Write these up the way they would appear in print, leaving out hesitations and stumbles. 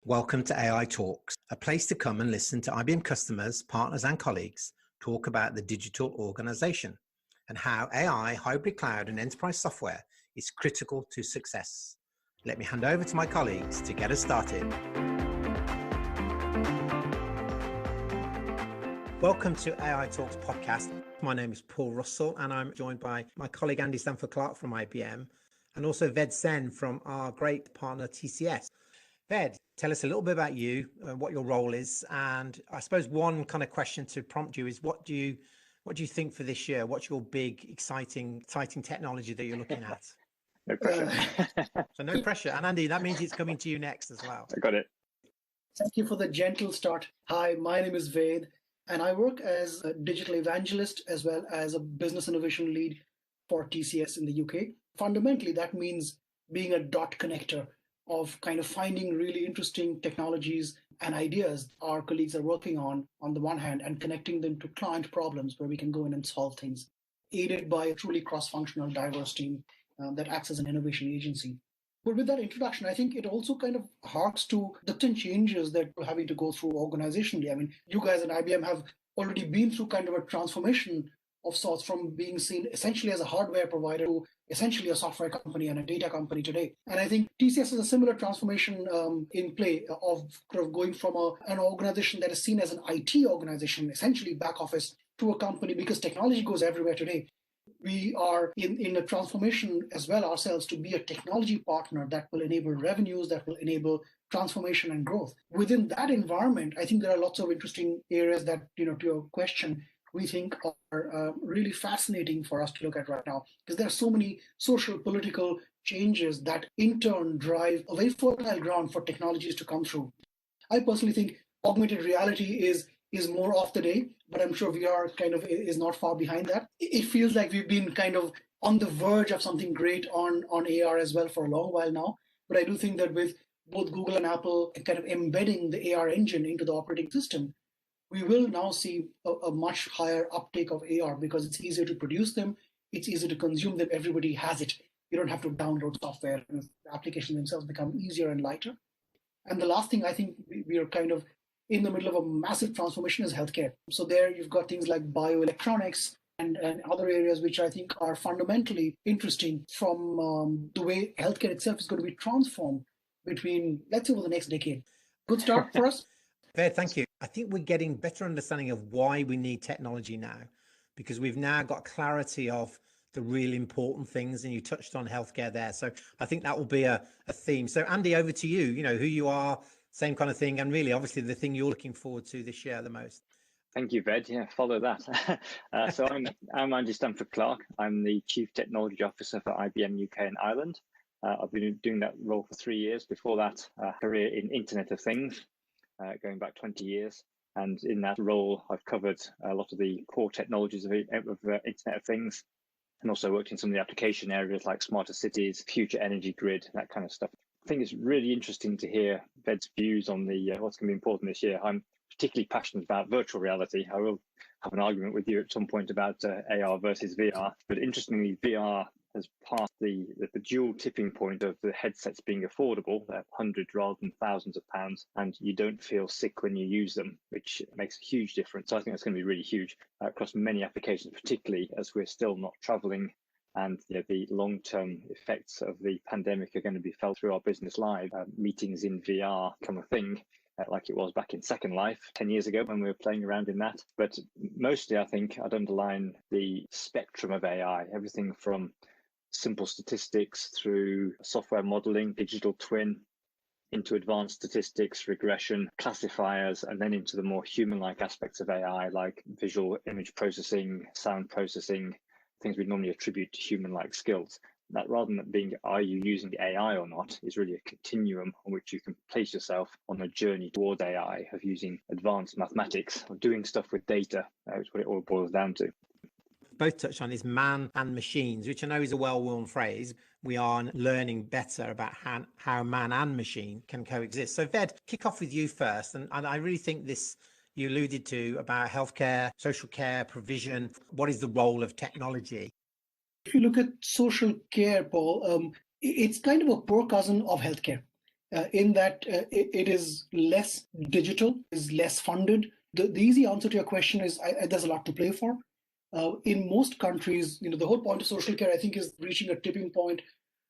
Welcome to AI Talks, a place to come and listen to IBM customers, partners, and colleagues talk about the digital organization and how AI, hybrid cloud, and enterprise software is critical to success. Let me hand over to my colleagues to get us started. Welcome to AI Talks podcast. My name is Paul Russell, and I'm joined by my colleague Andy Stanford-Clark from IBM, and also Ved Sen from our great partner TCS. Ved, tell us a little bit about you, what your role is, and I suppose one kind of question to prompt you is what do you think for this year? What's your big, exciting technology that you're looking at? No pressure. So no pressure. And Andy, that means it's coming to you next as well. I got it. Thank you for the gentle start. Hi, my name is Ved, and I work as a digital evangelist as well as a business innovation lead for TCS in the UK. Fundamentally, that means being a dot connector of kind of finding really interesting technologies and ideas our colleagues are working on the one hand, and connecting them to client problems where we can go in and solve things, aided by a truly cross-functional, diverse team that acts as an innovation agency. But with that introduction, I think it also kind of harks to the changes that we're having to go through organizationally. I mean, you guys at IBM have already been through kind of a transformation of sorts from being seen essentially as a hardware provider to essentially a software company and a data company today. And I think TCS has a similar transformation in play of kind of going from an organization that is seen as an IT organization, essentially back office, to a company, because technology goes everywhere today. We are in a transformation as well ourselves to be a technology partner that will enable revenues, that will enable transformation and growth. Within that environment, I think there are lots of interesting areas that, to your question, we think are really fascinating for us to look at right now, because there are so many social, political changes that in turn drive a very fertile ground for technologies to come through. I personally think augmented reality is more of the day, but I'm sure VR kind of is not far behind that. It feels like we've been kind of on the verge of something great on AR as well for a long while now. But I do think that with both Google and Apple kind of embedding the AR engine into the operating system, we will now see a much higher uptake of AR because it's easier to produce them, it's easier to consume them, everybody has it. You don't have to download software, and the applications themselves become easier and lighter. And the last thing I think we are kind of in the middle of a massive transformation is healthcare. So there you've got things like bioelectronics and other areas which I think are fundamentally interesting from the way healthcare itself is going to be transformed between, let's say, over the next decade. Good start for us. Fair, thank you. I think we're getting better understanding of why we need technology now, because we've now got clarity of the really important things, and you touched on healthcare there. So I think that will be a theme. So Andy, over to you, who you are, same kind of thing, and really obviously the thing you're looking forward to this year the most. Thank you, Ved. Yeah, follow that. So I'm Andy Stanford-Clark. I'm the Chief Technology Officer for IBM UK and Ireland. I've been doing that role for 3 years. Before that, career in Internet of Things, going back 20 years. And in that role, I've covered a lot of the core technologies of Internet of Things, and also worked in some of the application areas like smarter cities, future energy grid, that kind of stuff. I think it's really interesting to hear Ved's views on the what's going to be important this year. I'm particularly passionate about virtual reality. I will have an argument with you at some point about AR versus VR, but interestingly, VR has passed the dual tipping point of the headsets being affordable, they're hundreds rather than thousands of pounds, and you don't feel sick when you use them, which makes a huge difference. So I think that's going to be really huge across many applications, particularly as we're still not traveling, and the long-term effects of the pandemic are going to be felt through our business life. Meetings in VR become a thing, like it was back in Second Life 10 years ago when we were playing around in that. But mostly, I think I'd underline the spectrum of AI, everything from simple statistics through software modeling, digital twin, into advanced statistics, regression, classifiers, and then into the more human-like aspects of AI, like visual image processing, sound processing, things we normally attribute to human-like skills. That, rather than being, are you using AI or not, is really a continuum on which you can place yourself on a journey towards AI, of using advanced mathematics, or doing stuff with data, is what it all boils down to. Both touched on is man and machines, which I know is a well-worn phrase. We are learning better about how man and machine can coexist. So Ved, kick off with you first. And I really think this, you alluded to about healthcare, social care, provision. What is the role of technology? If you look at social care, Paul, it's kind of a poor cousin of healthcare. in that it is less digital, is less funded. The easy answer to your question is there's a lot to play for. In most countries, the whole point of social care, I think, is reaching a tipping point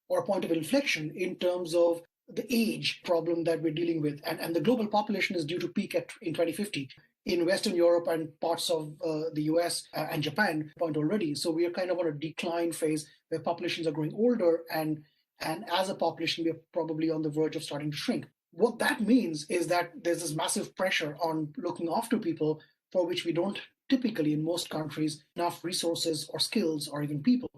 or a point of inflection in terms of the age problem that we're dealing with. And the global population is due to peak in 2050. In Western Europe and parts of the US and Japan point already. So we are kind of on a decline phase where populations are growing older, and as a population, we are probably on the verge of starting to shrink. What that means is that there's this massive pressure on looking after people for which we don't typically, in most countries, enough resources or skills or even people.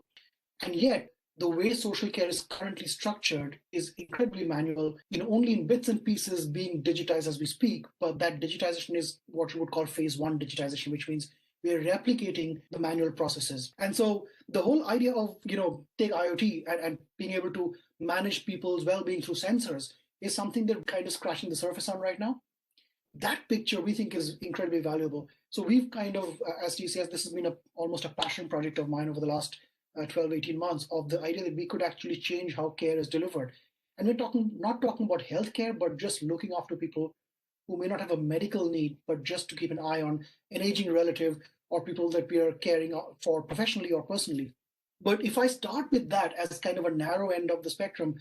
And yet, the way social care is currently structured is incredibly manual, only in bits and pieces being digitized as we speak. But that digitization is what you would call phase one digitization, which means we are replicating the manual processes. And so the whole idea of, take IoT and being able to manage people's well-being through sensors is something that we're kind of scratching the surface on right now. That picture we think is incredibly valuable. So we've kind of, as TCS, this has been almost a passion project of mine over the last 12, 18 months, of the idea that we could actually change how care is delivered. And we're not talking about healthcare, but just looking after people who may not have a medical need, but just to keep an eye on an aging relative or people that we are caring for professionally or personally. But if I start with that as kind of a narrow end of the spectrum,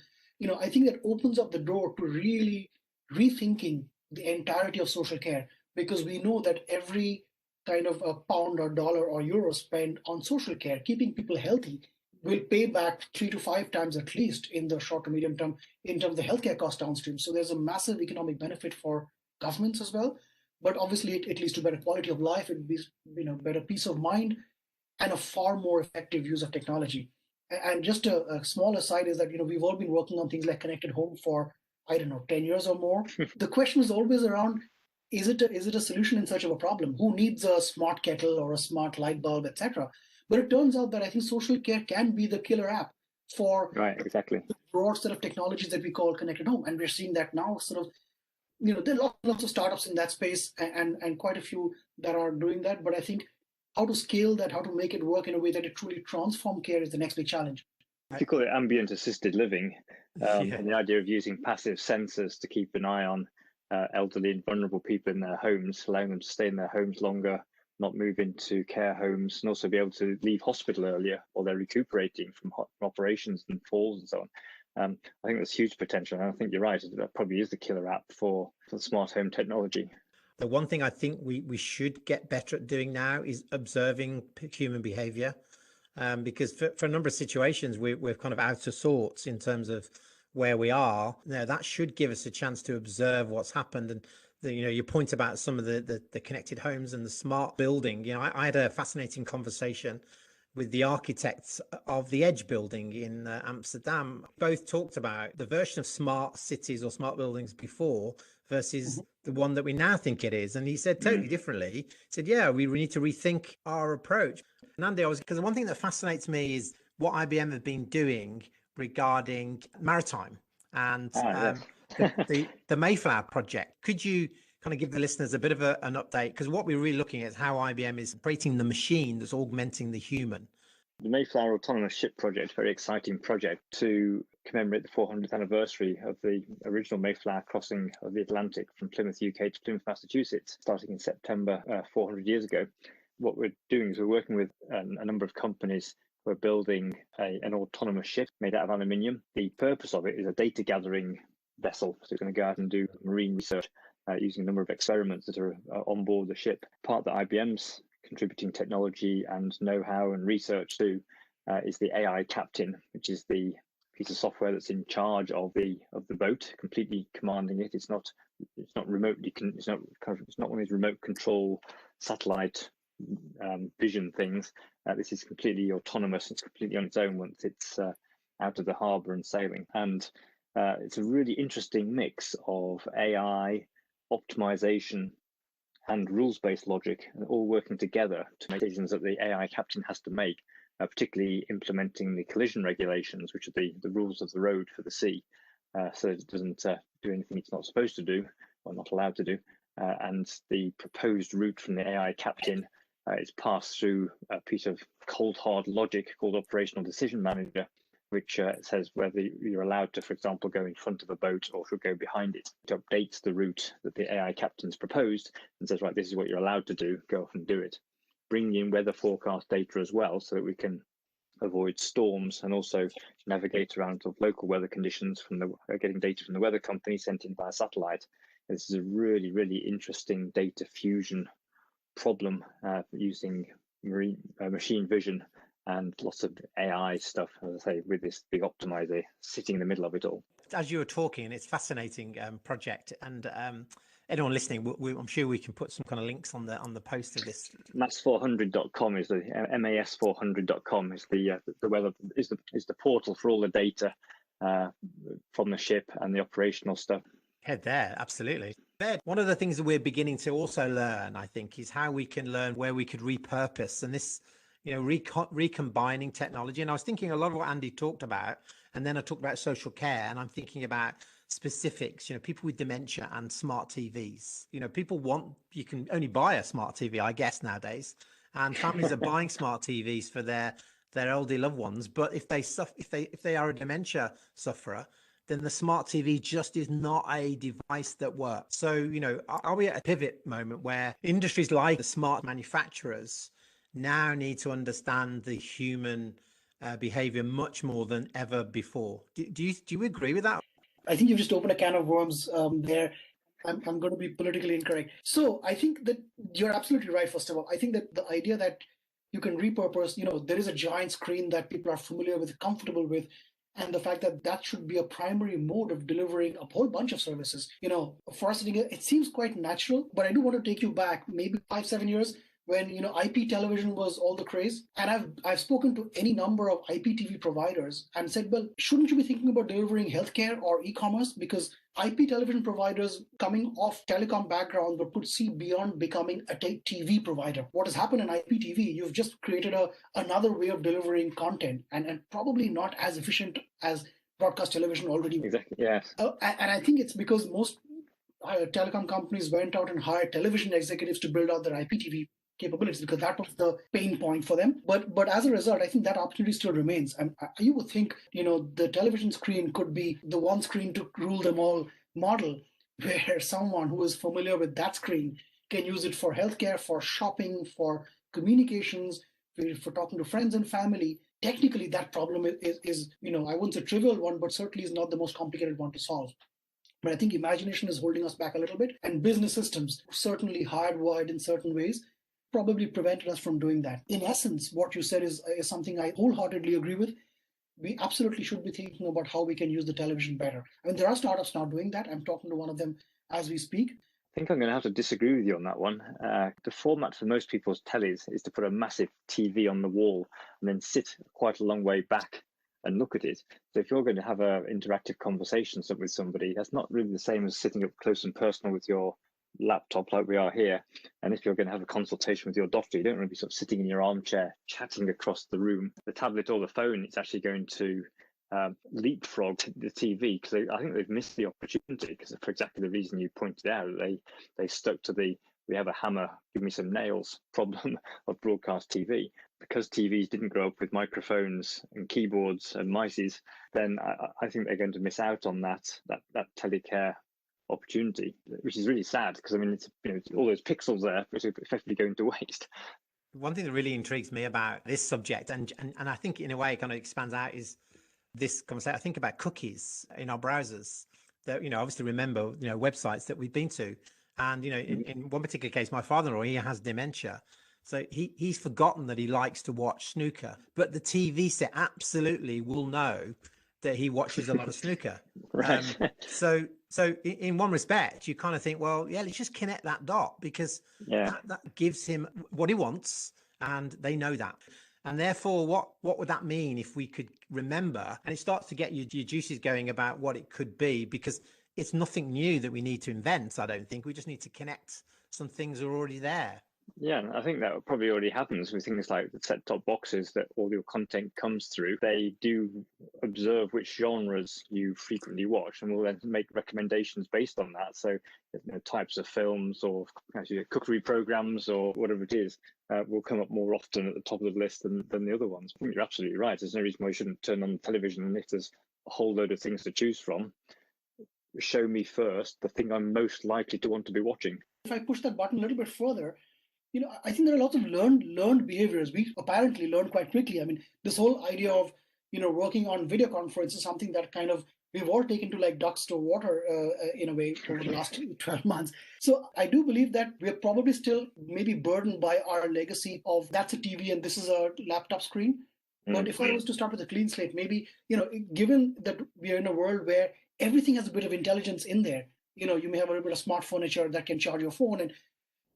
I think that opens up the door to really rethinking the entirety of social care, because we know that every kind of a pound or dollar or euro spent on social care, keeping people healthy, will pay back 3 to 5 times at least in the short to medium term in terms of the healthcare cost downstream. So there's a massive economic benefit for governments as well. But obviously, it leads to better quality of life, it would be better peace of mind, and a far more effective use of technology. And just a small aside is that we've all been working on things like connected home for, I don't know, 10 years or more. The question is always around, is it a solution in search of a problem? Who needs a smart kettle or a smart light bulb, etc.? But it turns out that I think social care can be the killer app for exactly the broad set of technologies that we call connected home. And we're seeing that now sort of, there are lots of startups in that space and quite a few that are doing that. But I think how to scale that, how to make it work in a way that it truly transforms care is the next big challenge. If you call it ambient assisted living, and the idea of using passive sensors to keep an eye on elderly and vulnerable people in their homes, allowing them to stay in their homes longer, not move into care homes, and also be able to leave hospital earlier while they're recuperating from operations and falls and so on. I think there's huge potential, and I think you're right. That probably is the killer app for smart home technology. The one thing I think we should get better at doing now is observing human behavior, because for a number of situations we're kind of out of sorts in terms of where we are. That should give us a chance to observe what's happened. And your point about some of the connected homes and the smart building. I had a fascinating conversation with the architects of the Edge building in Amsterdam. Both talked about the version of smart cities or smart buildings before versus the one that we now think it is. And he said totally differently. He said, yeah, we need to rethink our approach. And Andy, because the one thing that fascinates me is what IBM have been doing regarding maritime and the Mayflower project. Could you kind of give the listeners a bit of an update? Because what we're really looking at is how IBM is operating the machine that's augmenting the human. The Mayflower Autonomous Ship Project, very exciting project to commemorate the 400th anniversary of the original Mayflower crossing of the Atlantic from Plymouth, UK to Plymouth, Massachusetts, starting in September 400 years ago. What we're doing is we're working with a number of companies who are building an autonomous ship made out of aluminium. The purpose of it is a data gathering vessel. So it's going to go out and do marine research using a number of experiments that are on board the ship. Part that IBM's contributing technology and know-how and research to is the AI Captain, which is the piece of software that's in charge of the boat, completely commanding it. It's not remotely. It's not one of these remote control satellite vision things. This is completely autonomous. It's completely on its own once it's out of the harbour and sailing. And it's a really interesting mix of AI, optimization, and rules-based logic, and all working together to make decisions that the AI Captain has to make, particularly implementing the collision regulations, which are the rules of the road for the sea, so it doesn't do anything it's not supposed to do or not allowed to do. And the proposed route from the AI Captain is passed through a piece of cold hard logic called Operational Decision Manager, which says whether you're allowed to, for example, go in front of a boat or should go behind it. It updates the route that the AI captain's proposed and says, right, this is what you're allowed to do, go off and do it. Bringing in weather forecast data as well so that we can avoid storms and also navigate around sort of local weather conditions from getting data from the weather company sent in via satellite. And this is a really, really interesting data fusion problem using machine vision and lots of AI stuff, as I say, with this big optimizer sitting in the middle of it all. As you were talking, it's a fascinating project, and anyone listening, I'm sure we can put some kind of links on the post of this. Mas400.com is the MAS400.com is the weather is the portal for all the data from the ship and the operational stuff. Head there, absolutely. One of the things that we're beginning to also learn, I think, is how we can learn where we could repurpose, and this, recombining technology. And I was thinking a lot of what Andy talked about, and then I talked about social care, and I'm thinking about specifics, people with dementia and smart TVs. You can only buy a smart TV, I guess, nowadays, and families are buying smart TVs for their elderly loved ones. But if they are a dementia sufferer, then the smart TV just is not a device that works. So, are we at a pivot moment where industries like the smart manufacturers now need to understand the human behavior much more than ever before? Do you agree with that? I think you've just opened a can of worms there. I'm going to be politically incorrect. So I think that you're absolutely right, first of all. I think that the idea that you can repurpose, there is a giant screen that people are familiar with, comfortable with, and the fact that that should be a primary mode of delivering a whole bunch of services. For us, it seems quite natural, but I do want to take you back maybe 5-7 years when IP television was all the craze. And I've spoken to any number of IPTV providers and said, well, shouldn't you be thinking about delivering healthcare or e-commerce? Because IP television providers coming off telecom background would see beyond becoming a TV provider. What has happened in IPTV, you've just created another way of delivering content and probably not as efficient as broadcast television already. Exactly, yes. And I think it's because most telecom companies went out and hired television executives to build out their IPTV capabilities because that was the pain point for them. But as a result, I think that opportunity still remains. And you would think, the television screen could be the one screen to rule them all model, where someone who is familiar with that screen can use it for healthcare, for shopping, for communications, for talking to friends and family. Technically, that problem is I wouldn't say trivial one, but certainly is not the most complicated one to solve. But I think imagination is holding us back a little bit, and business systems, certainly hardwired in certain ways, probably prevented us from doing that. In essence, what you said is something I wholeheartedly agree with. We absolutely should be thinking about how we can use the television better. I mean, there are startups now doing that. I'm talking to one of them as we speak. I think I'm going to have to disagree with you on that one. The format for most people's tellies is to put a massive TV on the wall and then sit quite a long way back and look at it. So if you're going to have an interactive conversation with somebody, that's not really the same as sitting up close and personal with your laptop like we are here. And if you're going to have a consultation with your doctor, you don't want to be sort of sitting in your armchair chatting across the room. The tablet or the phone, it's actually going to leapfrog the TV, because I think they've missed the opportunity, because for exactly the reason you pointed out, they stuck to the we have a hammer, give me some nails problem of broadcast TV. Because TVs didn't grow up with microphones and keyboards and mices, then I think they're going to miss out on that telecare opportunity, which is really sad, because I mean, it's all those pixels there which are effectively going to waste. One thing that really intrigues me about this subject, and I think in a way it kind of expands out, is this conversation. I think about cookies in our browsers that, obviously remember, websites that we've been to. And, in one particular case, my father-in-law, he has dementia. So he's forgotten that he likes to watch snooker, but the TV set absolutely will know that he watches a lot of snooker. Right. So in one respect, you kind of think, well, yeah, let's just connect that dot, because that gives him what he wants, and they know that. And therefore, what would that mean if we could remember? And it starts to get your juices going about what it could be, because it's nothing new that we need to invent. I don't think we just need to connect some things that are already there. Yeah, I think that probably already happens with things like the set-top boxes that all your content comes through. They do observe which genres you frequently watch and will then make recommendations based on that. So, types of films or actually cookery programs or whatever it is will come up more often at the top of the list than the other ones. I think you're absolutely right. There's no reason why you shouldn't turn on the television, and if there's a whole load of things to choose from, show me first the thing I'm most likely to want to be watching. If I push that button a little bit further, I think there are lots of learned behaviors. We apparently learn quite quickly. I mean, this whole idea of, working on video conference is something that kind of we've all taken to like ducks to water in a way over the last 12 months. So I do believe that we're probably still maybe burdened by our legacy of that's a TV and this is a laptop screen. But if I was to start with a clean slate, maybe, given that we are in a world where everything has a bit of intelligence in there, you may have a little bit of smart furniture that can charge your phone, and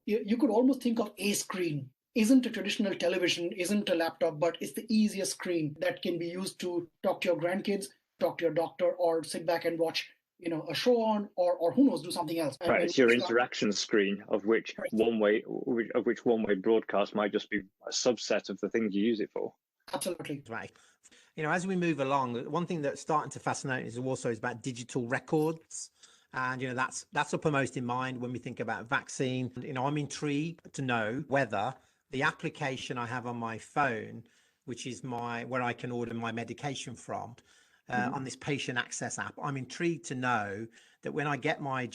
you could almost think of a screen. Isn't a traditional television, isn't a laptop, but it's the easiest screen that can be used to talk to your grandkids, talk to your doctor, or sit back and watch, a show on, or who knows, do something else. Right, it's your interaction screen of which one-way broadcast might just be a subset of the things you use it for. Absolutely. Right. As we move along, one thing that's starting to fascinate us also is about digital records. And, that's uppermost in mind when we think about vaccine. I'm intrigued to know whether the application I have on my phone, which is where I can order my medication from, on this patient access app, I'm intrigued to know that when I get my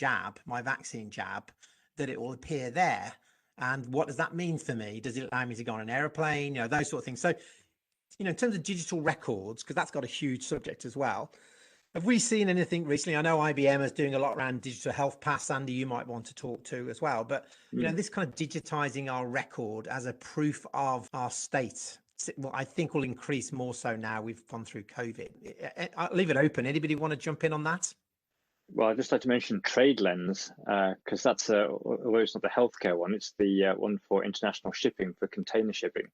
vaccine jab, that it will appear there. And what does that mean for me? Does it allow me to go on an airplane? Those sort of things. So, in terms of digital records, because that's got a huge subject as well. Have we seen anything recently? I know IBM is doing a lot around digital health pass. Andy, you might want to talk to as well. But, this kind of digitizing our record as a proof of our state, well, I think will increase more so now we've gone through COVID. I'll leave it open. Anybody want to jump in on that? Well, I'd just like to mention TradeLens, because that's, although it's not the healthcare one, it's the one for international shipping, for container shipping,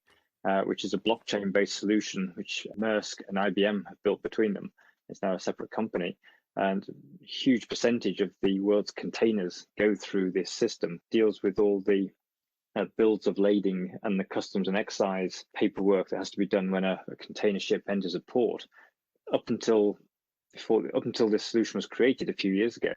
which is a blockchain-based solution which Maersk and IBM have built between them. It's now a separate company, and a huge percentage of the world's containers go through this system, deals with all the bills of lading and the customs and excise paperwork that has to be done when a container ship enters a port. Up until this solution was created a few years ago,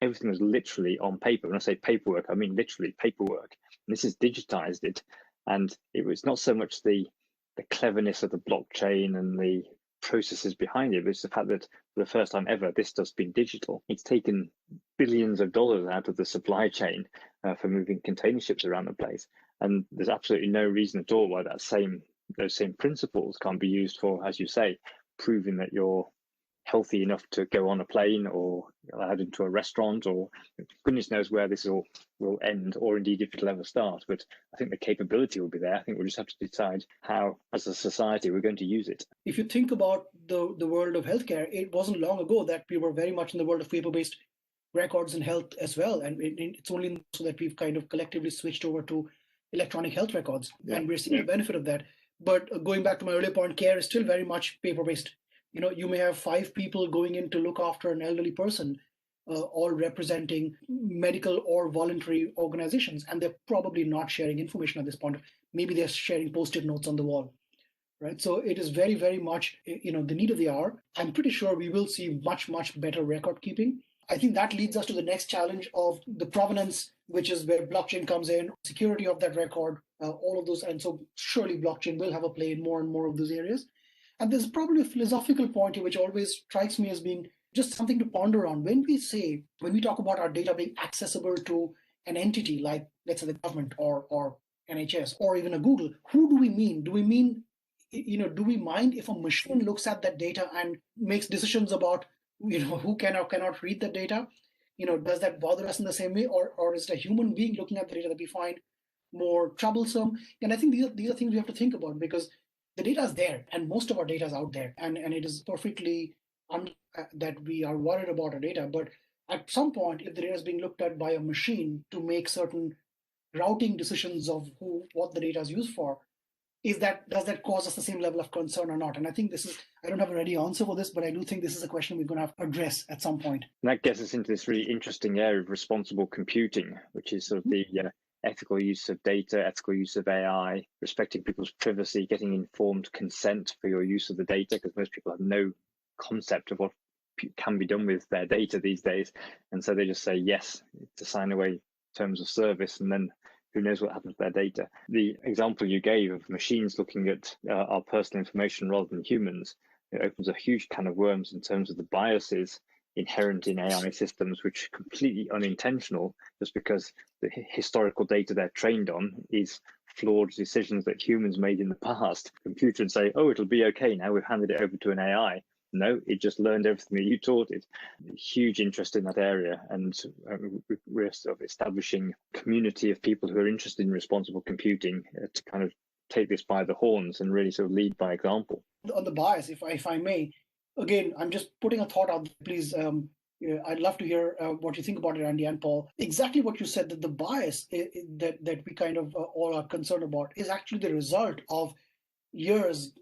everything was literally on paper. When I say paperwork, I mean literally paperwork. And this has digitized it, and it was not so much the cleverness of the blockchain and the processes behind it, but it's the fact that for the first time ever, this stuff's been digital. It's taken billions of dollars out of the supply chain for moving container ships around the place, and there's absolutely no reason at all why those same principles can't be used for, as you say, proving that you're healthy enough to go on a plane or allowed into a restaurant, or goodness knows where this all will end, or indeed if it'll ever start. But I think the capability will be there. I think we'll just have to decide how, as a society, we're going to use it. If you think about the world of healthcare, it wasn't long ago that we were very much in the world of paper-based records in health as well. And it's only so that we've kind of collectively switched over to electronic health records. Yeah. And we're seeing the benefit of that. But going back to my earlier point, care is still very much paper-based. You may have 5 people going in to look after an elderly person, all representing medical or voluntary organizations, and they're probably not sharing information at this point. Maybe they're sharing Post-it notes on the wall, right? So it is very, very much, the need of the hour. I'm pretty sure we will see much, much better record keeping. I think that leads us to the next challenge of the provenance, which is where blockchain comes in, security of that record, all of those. And so surely blockchain will have a play in more and more of those areas. And there's probably a philosophical point here which always strikes me as being just something to ponder on. When we talk about our data being accessible to an entity like, let's say, the government or NHS or even a Google, who do we mean? Do we mean, do we mind if a machine looks at that data and makes decisions about, who can or cannot read the data? Does that bother us in the same way? Or is it a human being looking at the data that we find more troublesome? And I think these are things we have to think about, because the data is there, and most of our data is out there, and it is perfectly that we are worried about our data. But at some point, if the data is being looked at by a machine to make certain routing decisions of what the data is used for, does that cause us the same level of concern or not? And I think I don't have a ready answer for this, but I do think this is a question we're going to have to address at some point. And that gets us into this really interesting area of responsible computing, which is sort of the ethical use of data, ethical use of AI, respecting people's privacy, getting informed consent for your use of the data, because most people have no concept of what can be done with their data these days. And so they just say yes to sign away terms of service, and then who knows what happens to their data. The example you gave of machines looking at our personal information rather than humans, it opens a huge can of worms in terms of the biases inherent in AI systems, which are completely unintentional, just because the historical data they're trained on is flawed decisions that humans made in the past. Computer and say, oh, it'll be okay now, we've handed it over to an AI. No, it just learned everything that you taught it. Huge interest in that area, and we're sort of establishing a community of people who are interested in responsible computing to kind of take this by the horns and really sort of lead by example. On the bias, if I may, again, I'm just putting a thought out there, please. I'd love to hear what you think about it, Andy and Paul. Exactly what you said, that the bias that we kind of all are concerned about is actually the result of years,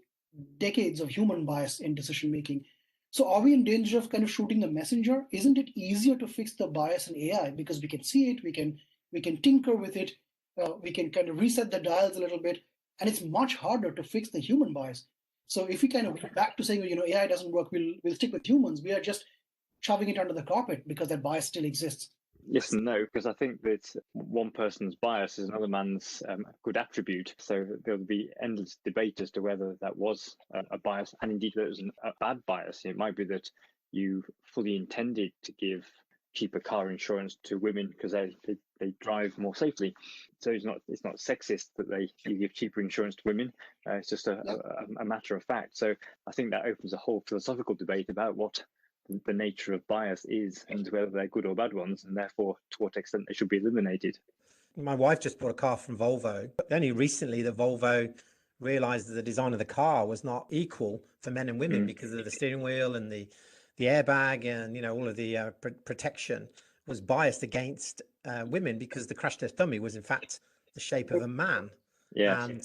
decades of human bias in decision making. So are we in danger of kind of shooting the messenger? Isn't it easier to fix the bias in AI because we can see it, we can tinker with it, we can kind of reset the dials a little bit, and it's much harder to fix the human bias. So if we kind of get back to saying, AI doesn't work, we'll stick with humans, we are just shoving it under the carpet because that bias still exists. Yes and no, because I think that one person's bias is another man's good attribute. So there'll be endless debate as to whether that was a bias, and indeed whether it was a bad bias. It might be that you fully intended to give cheaper car insurance to women because they drive more safely. So it's not sexist that you give cheaper insurance to women. It's just a matter of fact. So I think that opens a whole philosophical debate about what the nature of bias is and whether they're good or bad ones, and therefore to what extent they should be eliminated. My wife just bought a car from Volvo, but only recently the Volvo realized that the design of the car was not equal for men and women because of the steering wheel and the airbag and all of the protection was biased against women because the crash test dummy was in fact the shape of a man. And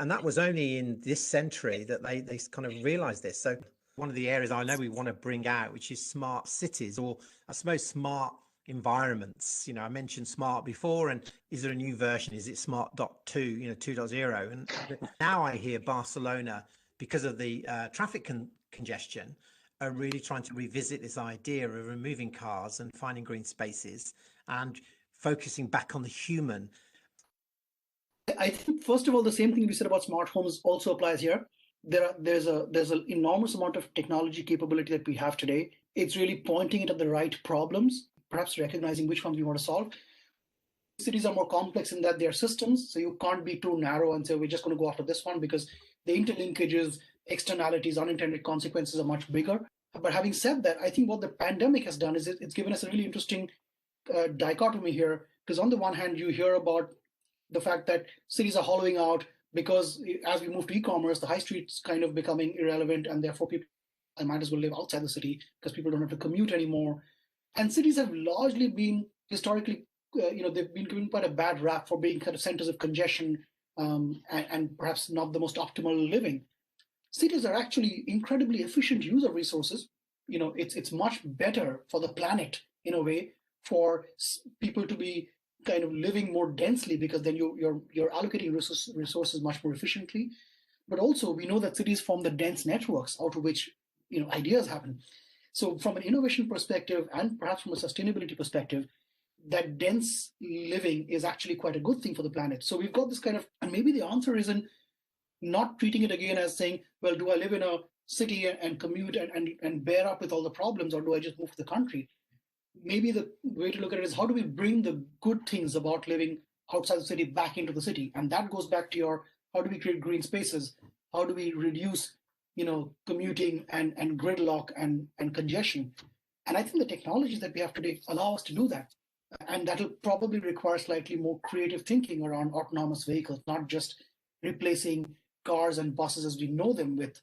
that was only in this century that they kind of realized this. So one of the areas I know we want to bring out, which is smart cities, or I suppose smart environments. I mentioned smart before, and is there a new version? Is it smart.2, 2.0? And now I hear Barcelona, because of the traffic congestion, are really trying to revisit this idea of removing cars and finding green spaces and focusing back on the human. I think, first of all, the same thing we said about smart homes also applies here. There's an enormous amount of technology capability that we have today. It's really pointing it at the right problems, perhaps recognizing which ones we want to solve. Cities are more complex in that they're systems, so you can't be too narrow and say we're just going to go after this one, because the interlinkages, externalities, unintended consequences are much bigger. But having said that, I think what the pandemic has done is it's given us a really interesting dichotomy here, because on the one hand, you hear about the fact that cities are hollowing out, because as we move to e-commerce, the high street's kind of becoming irrelevant, and therefore people might as well live outside the city because people don't have to commute anymore. And cities have largely been historically, they've been given quite a bad rap for being kind of centers of congestion and perhaps not the most optimal living. Cities are actually incredibly efficient use of resources. It's much better for the planet in a way for people to be kind of living more densely, because then you're allocating resources much more efficiently. But also we know that cities form the dense networks out of which ideas happen. So from an innovation perspective and perhaps from a sustainability perspective, that dense living is actually quite a good thing for the planet. So we've got this kind of, and maybe the answer is in not treating it again as saying, well, do I live in a city and commute and bear up with all the problems, or do I just move to the country? Maybe the way to look at it is, how do we bring the good things about living outside the city back into the city? And that goes back to how do we create green spaces? How do we reduce, commuting and gridlock and congestion? And I think the technologies that we have today allow us to do that. And that'll probably require slightly more creative thinking around autonomous vehicles, not just replacing cars and buses as we know them with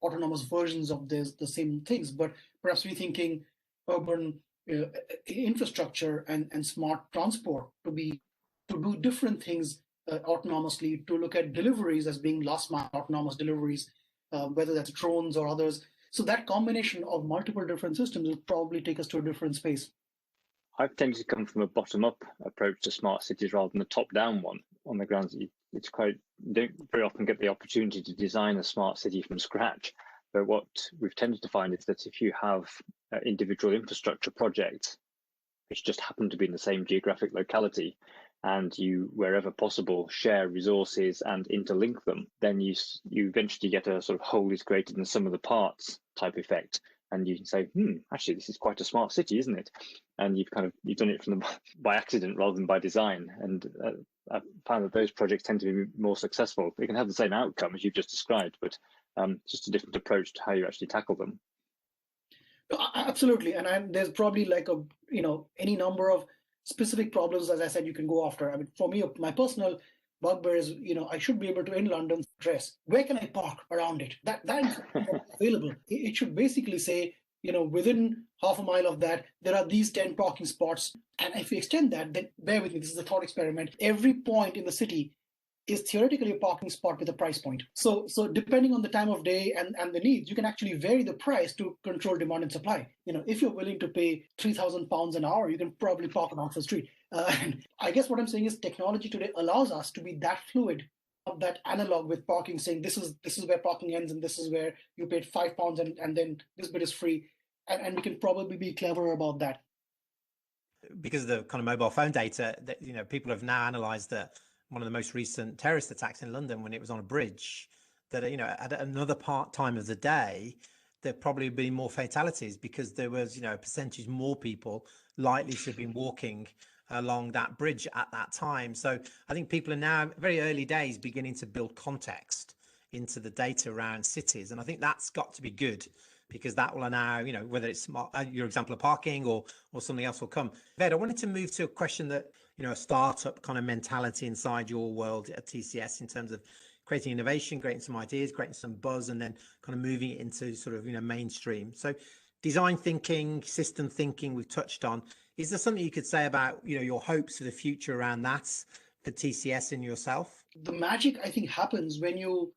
autonomous versions of the same things, but perhaps rethinking urban infrastructure and smart transport to do different things autonomously, to look at deliveries as being last mile autonomous deliveries, whether that's drones or others. So that combination of multiple different systems will probably take us to a different space. I've tended to come from a bottom-up approach to smart cities rather than a top-down one, on the grounds that you don't very often get the opportunity to design a smart city from scratch. But what we've tended to find is that if you have individual infrastructure projects which just happen to be in the same geographic locality, and you, wherever possible, share resources and interlink them, then you eventually get a sort of whole is greater than the sum of the parts type effect. And you can say, actually, this is quite a smart city, isn't it? And you've done it by accident rather than by design. And I've found that those projects tend to be more successful. They can have the same outcome as you've just described, but just a different approach to how you actually tackle them. Absolutely, and there's probably like any number of specific problems, as I said, you can go after. I mean, for me, my personal bugbear is, I should be able to, in London, address where can I park around it. That is available. It should basically say, within half a mile of that, there are these 10 parking spots. And if you extend that, then bear with me, this is a thought experiment. Every point in the city is theoretically a parking spot with a price point. So depending on the time of day and the needs, you can actually vary the price to control demand and supply. If you're willing to pay £3,000 an hour, you can probably park on Oxford Street. And I guess what I'm saying is technology today allows us to be that fluid, of that analog with parking, saying this is where parking ends and this is where you paid £5 and then this bit is free. And we can probably be cleverer about that. Because of the kind of mobile phone data that, people have now analyzed that one of the most recent terrorist attacks in London, when it was on a bridge, that, at another time of the day, there'd probably be more fatalities because there was, a percentage more people likely to have been walking along that bridge at that time. So I think people are now, very early days, beginning to build context into the data around cities. And I think that's got to be good, because that will now, whether it's your example of parking or something else will come. Ved, I wanted to move to a question that, a startup kind of mentality inside your world at TCS, in terms of creating innovation, creating some ideas, creating some buzz, and then kind of moving it into sort of, mainstream. So design thinking, system thinking, we've touched on. Is there something you could say about, your hopes for the future around that for TCS and yourself? The magic, I think, happens when you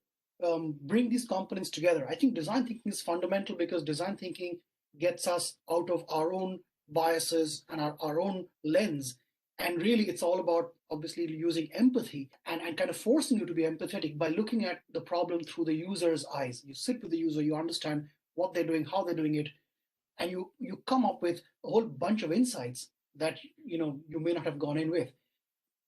bring these components together. I think design thinking is fundamental, because design thinking gets us out of our own biases and our own lens. And really, it's all about obviously using empathy and kind of forcing you to be empathetic by looking at the problem through the user's eyes. You sit with the user, you understand what they're doing, how they're doing it, and you come up with a whole bunch of insights that you may not have gone in with.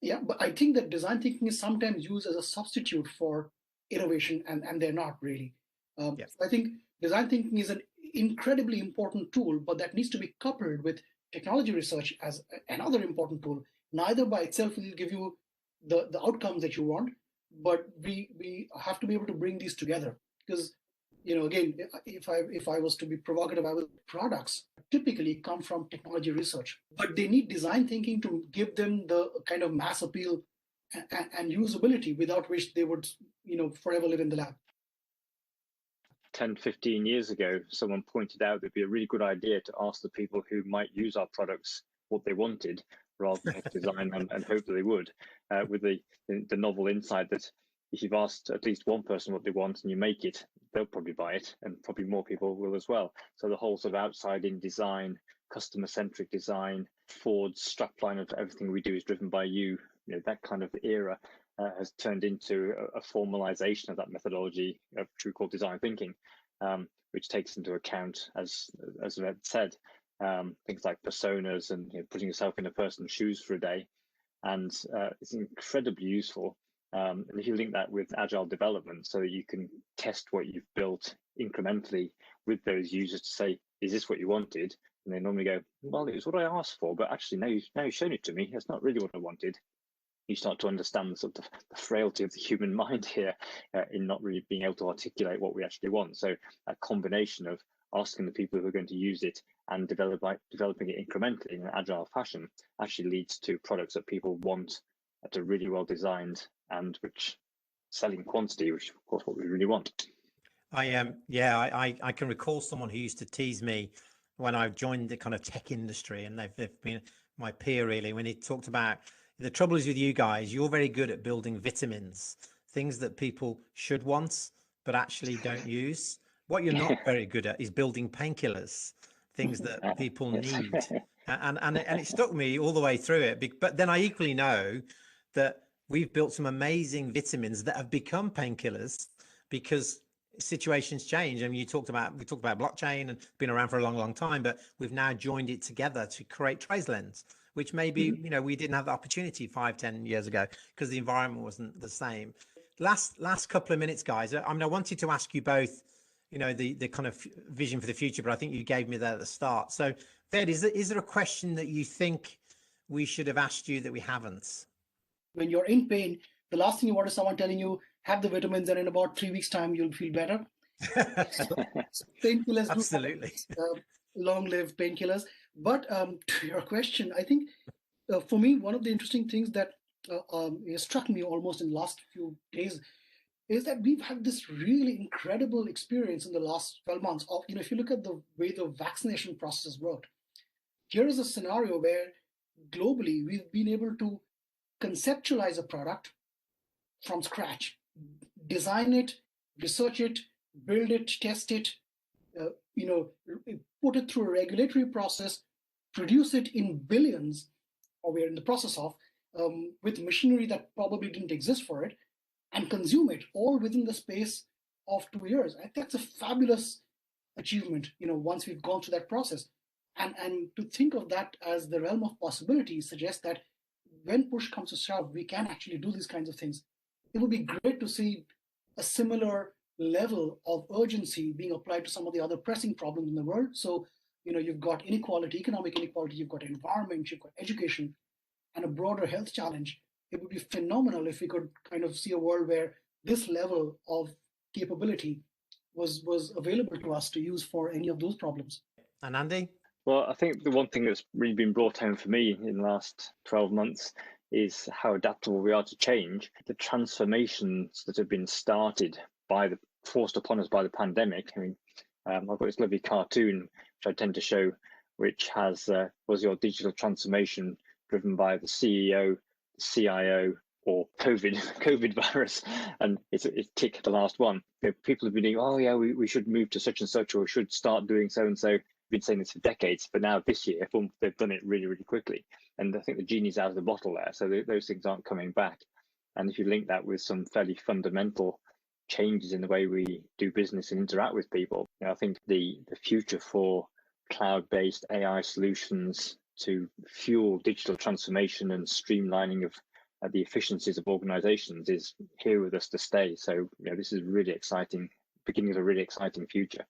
Yeah, but I think that design thinking is sometimes used as a substitute for innovation, and they're not really. So I think design thinking is an incredibly important tool, but that needs to be coupled with technology research as another important tool. Neither by itself will give you the outcomes that you want, but we have to be able to bring these together. Because again, if I was to be provocative, I would products typically come from technology research, but they need design thinking to give them the kind of mass appeal and usability without which they would forever live in the lab. 10, 15 years ago, someone pointed out it'd be a really good idea to ask the people who might use our products what they wanted, rather than design and hope that they would, with the novel insight that if you've asked at least one person what they want and you make it, they'll probably buy it, and probably more people will as well. So the whole sort of outside-in design, customer-centric design, Ford's strapline of everything we do is driven by you, that kind of era has turned into a formalization of that methodology, which we call design thinking, which takes into account, as Ved said, things like personas and putting yourself in a person's shoes for a day. And it's incredibly useful. And if you link that with agile development, so that you can test what you've built incrementally with those users to say, is this what you wanted? And they normally go, well, it was what I asked for, but actually now you've shown it to me. That's not really what I wanted. You start to understand the frailty of the human mind here in not really being able to articulate what we actually want. So a combination of asking the people who are going to use it and developing it incrementally in an agile fashion actually leads to products that people want, that are really well designed and which sell in quantity, which is of course what we really want. I can recall someone who used to tease me when I joined the kind of tech industry, and they've been my peer really, when he talked about the trouble is with you guys, you're very good at building vitamins, things that people should want but actually don't use. What you're not very good at is building painkillers, things that people need. And it stuck me all the way through it. But then I equally know that we've built some amazing vitamins that have become painkillers because situations change. I mean, we talked about blockchain and been around for a long, long time, but we've now joined it together to create TraceLens, which maybe, we didn't have the opportunity 5-10 years ago because the environment wasn't the same. Last couple of minutes, guys. I mean, I wanted to ask you both, the kind of vision for the future, but I think you gave me that at the start. So Ved, is there a question that you think we should have asked you that we haven't? When you're in pain, the last thing you want is someone telling you, have the vitamins and in about 3 weeks time, you'll feel better. Painkillers. Absolutely. Long-lived painkillers. But to your question, I think for me, one of the interesting things that struck me almost in the last few days is that we've had this really incredible experience in the last 12 months of, if you look at the way the vaccination process worked, here is a scenario where globally we've been able to conceptualize a product from scratch, design it, research it, build it, test it, put it through a regulatory process, produce it in billions, or we're in the process of, with machinery that probably didn't exist for it, and consume it all within the space of 2 years. I think that's a fabulous achievement, once we've gone through that process. And to think of that as the realm of possibility suggests that when push comes to shove, we can actually do these kinds of things. It would be great to see a similar level of urgency being applied to some of the other pressing problems in the world. So, you've got inequality, economic inequality, you've got environment, you've got education, and a broader health challenge. It would be phenomenal if we could kind of see a world where this level of capability was available to us to use for any of those problems. And Andy? Well, I think the one thing that's really been brought home for me in the last 12 months is how adaptable we are to change. The transformations that have been started forced upon us by the pandemic. I mean, I've got this lovely cartoon, which I tend to show, which has, was your digital transformation driven by the CEO, the CIO, or COVID virus, and it's tick the last one. People have been doing, oh yeah, we should move to such and such, or we should start doing so and so. We've been saying this for decades, but now this year, they've done it really, really quickly. And I think the genie's out of the bottle there, so those things aren't coming back. And if you link that with some fairly fundamental changes in the way we do business and interact with people, I think the future for cloud-based AI solutions to fuel digital transformation and streamlining of the efficiencies of organizations is here with us to stay. So this is really exciting, beginning of a really exciting future.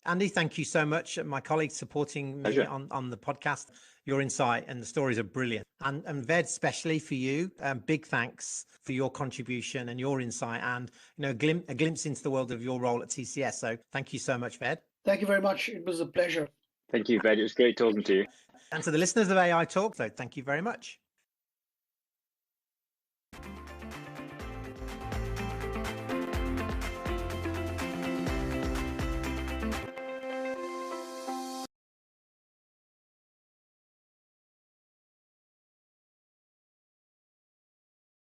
Andy, thank you so much. My colleagues supporting me on the podcast. Your insight and the stories are brilliant. And Ved, especially for you, big thanks for your contribution and your insight and a glimpse into the world of your role at TCS. So thank you so much, Ved. Thank you very much. It was a pleasure. Thank you, Ved. It was great talking to you. And to the listeners of AI Talk, so thank you very much.